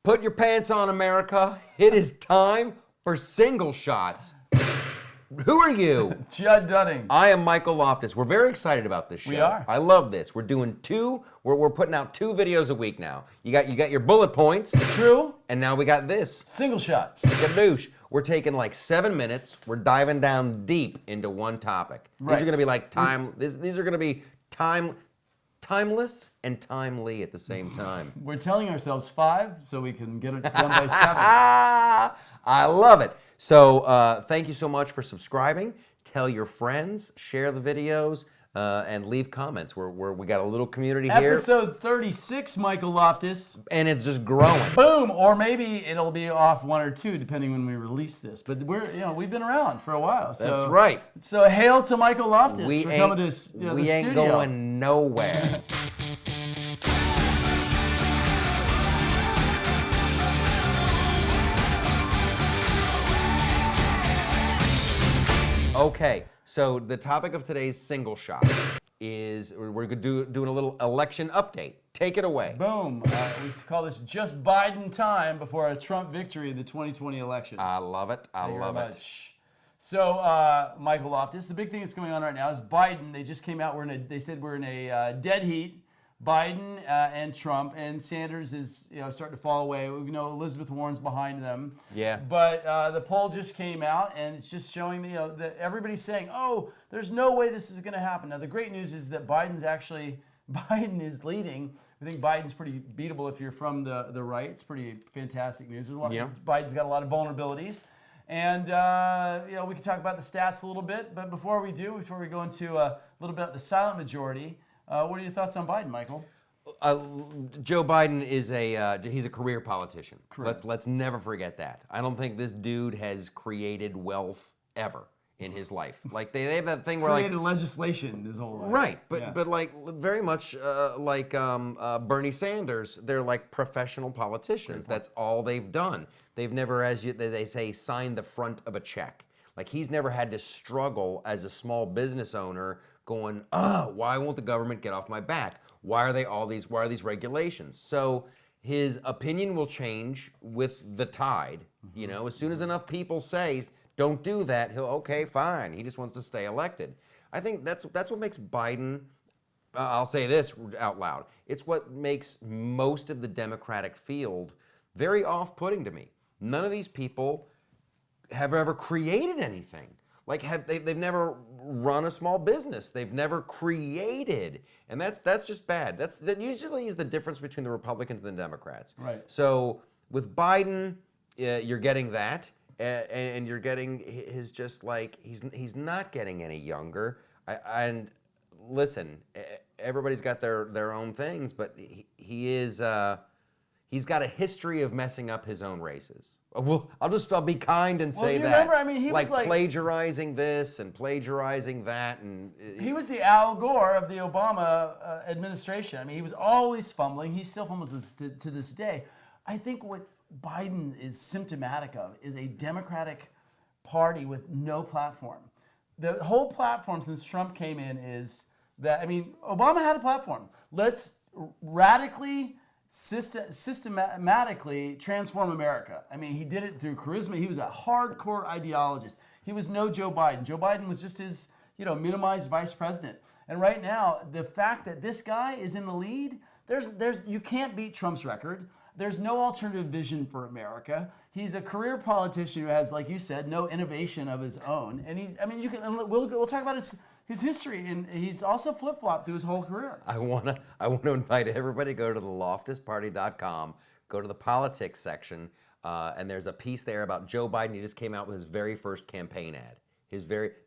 Put your pants on, America. It is time for Single Shots. Who are you? Judd Dunning. I am Michael Loftus. We're very excited about this show. We are. I love this. We're doing we're putting out 2 videos a week now. You got your bullet points. True. And now we got this. Single Shot. Skadoosh. We're taking like 7 minutes. We're diving down deep into one topic. Right. These are going to be like these are going to be timeless and timely at the same time. We're telling ourselves 5 so we can get it done by 7. I love it. So thank you so much for subscribing. Tell your friends, share the videos, and leave comments. We got a little community here. Episode 36, Michael Loftus. And it's just growing. Boom! Or maybe it'll be off 1 or 2 depending when we release this. But we've been around for a while. So, That's right. So hail to Michael Loftus for coming to the studio. We ain't going nowhere. Okay, so the topic of today's Single Shot is we're doing a little election update. Take it away. Boom. We call this just Biden time before a Trump victory in the 2020 elections. I love it. I love it. So, Michael Loftus, the big thing that's going on right now is Biden. They just came out. They said we're in a dead heat. Biden and Trump, and Sanders is starting to fall away. We know Elizabeth Warren's behind them. Yeah. But the poll just came out, and it's just showing that everybody's saying, "Oh, there's no way this is going to happen." Now, the great news is that Biden is leading. I think Biden's pretty beatable if you're from the right. It's pretty fantastic news. Biden's got a lot of vulnerabilities. And, we can talk about the stats a little bit. But before we go into a little bit of the silent majority, what are your thoughts on Biden, Michael? Joe Biden is he's a career politician. Correct. Let's never forget that. I don't think this dude has created wealth ever in his life. Like they have that thing where created legislation his whole life. Right, but like very much like Bernie Sanders, they're like professional politicians. That's all they've done. They've never, as they say, signed the front of a check. Like he's never had to struggle as a small business owner going, why won't the government get off my back? Why are these regulations? So his opinion will change with the tide. As soon as enough people say, don't do that, okay, fine. He just wants to stay elected. I think that's what makes Biden, I'll say this out loud, it's what makes most of the Democratic field very off-putting to me. None of these people have ever created anything. Like they've never run a small business. They've never created, and that's just bad. That usually is the difference between the Republicans and the Democrats. Right. So with Biden, you're getting that, and you're getting his just like he's not getting any younger. And listen, everybody's got their own things, but he's got a history of messing up his own races. Well, I'll be kind and say that. Remember, I mean, he was like plagiarizing this and plagiarizing that, and he was the Al Gore of the Obama administration. I mean, he was always fumbling. He still fumbles to this day. I think what Biden is symptomatic of is a Democratic Party with no platform. The whole platform since Trump came in is that, I mean, Obama had a platform. Let's radically systematically transform America. I mean, he did it through charisma. He was a hardcore ideologist. He was no Joe Biden. Joe Biden was just his, minimized vice president. And right now, the fact that this guy is in the lead, you can't beat Trump's record. There's no alternative vision for America. He's a career politician who has, like you said, no innovation of his own. And we'll talk about his history, and he's also flip-flopped through his whole career. I want to invite everybody to go to theloftusparty.com, go to the politics section, and there's a piece there about Joe Biden. He just came out with his very first campaign ad.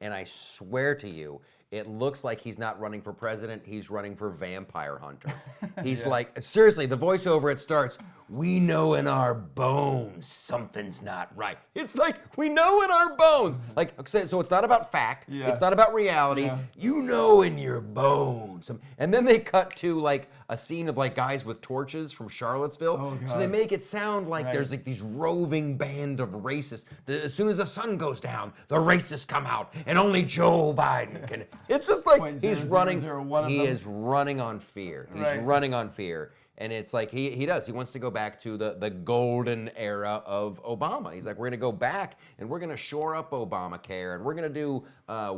And I swear to you, it looks like he's not running for president, he's running for vampire hunter. He's like, seriously, the voiceover, it starts, "We know in our bones something's not right." It's like, we know in our bones. Like, so it's not about fact, it's not about reality, you know in your bones. And then they cut to like a scene of like guys with torches from Charlottesville. So they make it sound like there's like these roving band of racists. As soon as the sun goes down, the racists come out, and only Joe Biden can. It's just like he is running on fear. He's running on fear. And it's like he does. He wants to go back to the golden era of Obama. He's like, we're going to go back and we're going to shore up Obamacare and we're going to do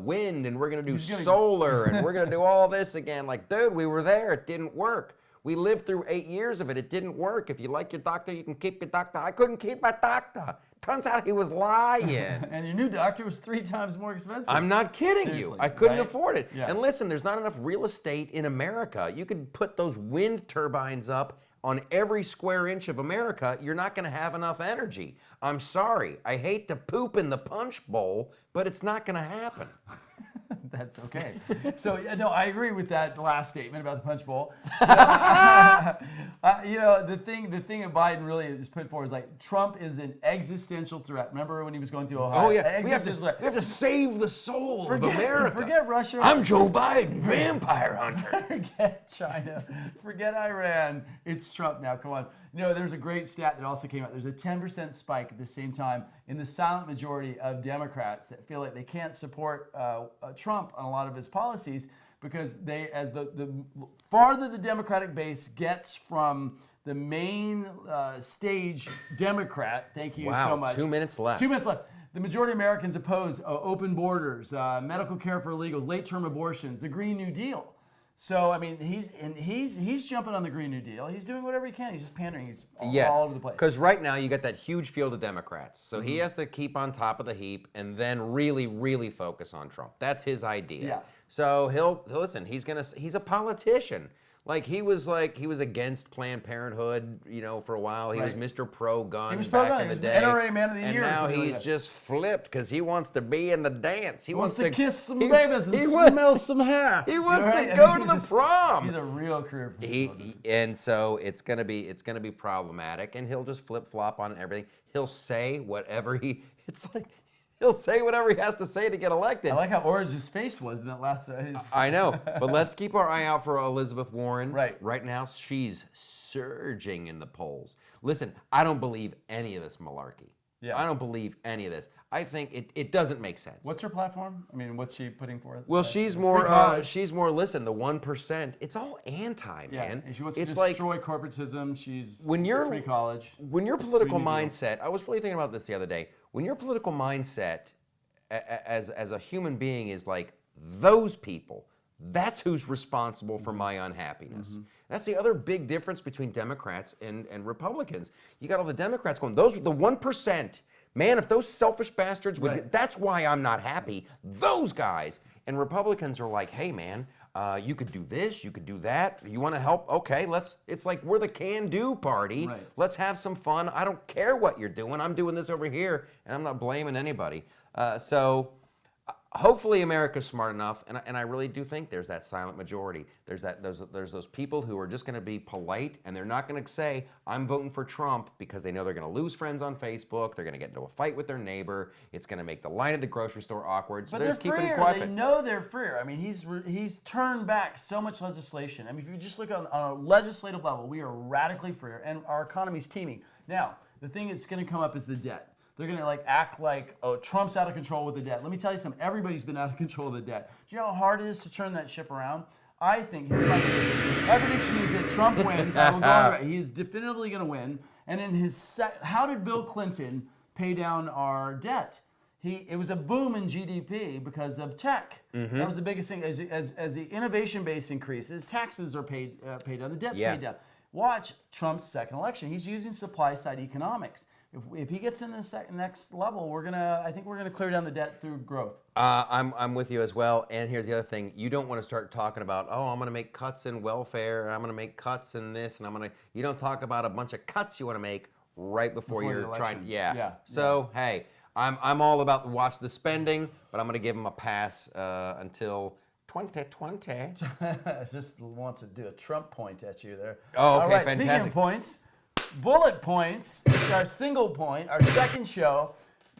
wind and we're going to do solar and we're going to do all this again. Like, dude, we were there. It didn't work. We lived through 8 years of it. It didn't work. If you like your doctor, you can keep your doctor. I couldn't keep my doctor. Turns out he was lying. And your new doctor was 3 times more expensive. I'm not kidding Seriously, you. I couldn't right? afford it. Yeah. And listen, there's not enough real estate in America. You could put those wind turbines up on every square inch of America. You're not going to have enough energy. I'm sorry. I hate to poop in the punch bowl, but it's not going to happen. That's okay. So no, I agree with that last statement about the punch bowl. You know, the thing that Biden really has put forward is like Trump is an existential threat. Remember when he was going through Ohio? Oh yeah, Existential threat. we have to save the soul of America. Forget Russia. I'm Joe Biden, vampire hunter. Forget China. Forget Iran. It's Trump now. Come on. You know, there's a great stat that also came out. There's a 10% spike at the same time in the silent majority of Democrats that feel like they can't support Trump on a lot of his policies because they, as the farther the Democratic base gets from the main stage Democrat, thank you so much. 2 minutes left. 2 minutes left. The majority of Americans oppose open borders, medical care for illegals, late-term abortions, the Green New Deal. So I mean, he's jumping on the Green New Deal. He's doing whatever he can. He's just pandering. He's all over the place. Because right now you got that huge field of Democrats. So he has to keep on top of the heap and then really, really focus on Trump. That's his idea. Yeah. So he'll listen. He's a politician. He was against Planned Parenthood, you know, for a while. He was Mr. Pro-Gun. He was back pro-gun. in He was the the day. NRA Man of the Year. And now he's just flipped because he wants to be in the dance. He wants to kiss some babies and smell some hair. He wants to go to the prom. He's a real career. And so it's gonna be problematic, and he'll just flip flop on everything. He'll say whatever he'll say whatever he has to say to get elected. I like how orange his face was in that last. I know, but let's keep our eye out for Elizabeth Warren. Right. Right now, she's surging in the polls. Listen, I don't believe any of this malarkey. Yeah. I don't believe any of this. I think it doesn't make sense. What's her platform? I mean, what's she putting forth? Well, she's more. Listen, the 1%. It's all anti, man. And she wants it's to destroy corporatism. She's free college. When your political mindset, I was really thinking about this the other day. When your political mindset, as a human being, is like those people, that's who's responsible for my unhappiness. That's the other big difference between Democrats and Republicans. You got all the Democrats going, the 1%. Man, if those selfish bastards would, that's why I'm not happy. Those guys. And Republicans are like, hey, man, you could do this, you could do that. You want to help? Okay, it's like we're the can-do party. Right. Let's have some fun. I don't care what you're doing. I'm doing this over here, and I'm not blaming anybody. Hopefully America's smart enough, and I really do think there's that silent majority. There's those people who are just going to be polite, and they're not going to say, I'm voting for Trump, because they know they're going to lose friends on Facebook, they're going to get into a fight with their neighbor, it's going to make the line at the grocery store awkward, so But they're just keeping freer. quiet. They know they're freer. I mean, he's turned back so much legislation. I mean, if you just look on a legislative level, we are radically freer, and our economy's teeming. Now, the thing that's going to come up is the debt. They're going to act like, oh, Trump's out of control with the debt. Let me tell you something. Everybody's been out of control of the debt. Do you know how hard it is to turn that ship around? I think, here's my prediction. My prediction is that Trump wins. I will go on right. He is definitively going to win. And in his how did Bill Clinton pay down our debt? It was a boom in GDP because of tech. That was the biggest thing. As the innovation base increases, taxes are paid down, the debt's paid down. Watch Trump's second election. He's using supply side economics. If he gets in the next level, I think we're gonna clear down the debt through growth. I'm with you as well. And here's the other thing: you don't want to start talking about, oh, I'm gonna make cuts in welfare, and I'm gonna make cuts in this, and you don't talk about a bunch of cuts you want to make right before you're trying. So hey, I'm all about watch the spending, but I'm gonna give him a pass until 2020. I just want to do a Trump point at you there. Oh, okay, all right, fantastic. Speaking of points. Bullet Points. This is our single point, our second show.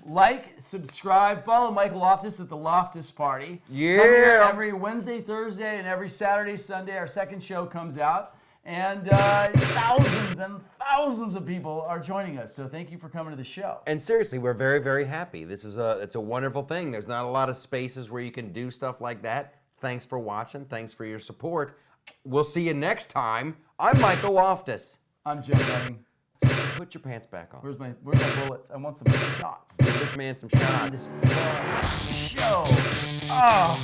Like, subscribe, follow Michael Loftus at the Loftus Party. Yeah. Come here every Wednesday, Thursday, and every Saturday, Sunday. Our second show comes out. And thousands and thousands of people are joining us. So thank you for coming to the show. And seriously, we're very, very happy. It's a wonderful thing. There's not a lot of spaces where you can do stuff like that. Thanks for watching. Thanks for your support. We'll see you next time. I'm Michael Loftus. I'm Judd Dunning. Put your pants back on. Where's my bullets? I want some shots. Give this man some shots. Show. Oh.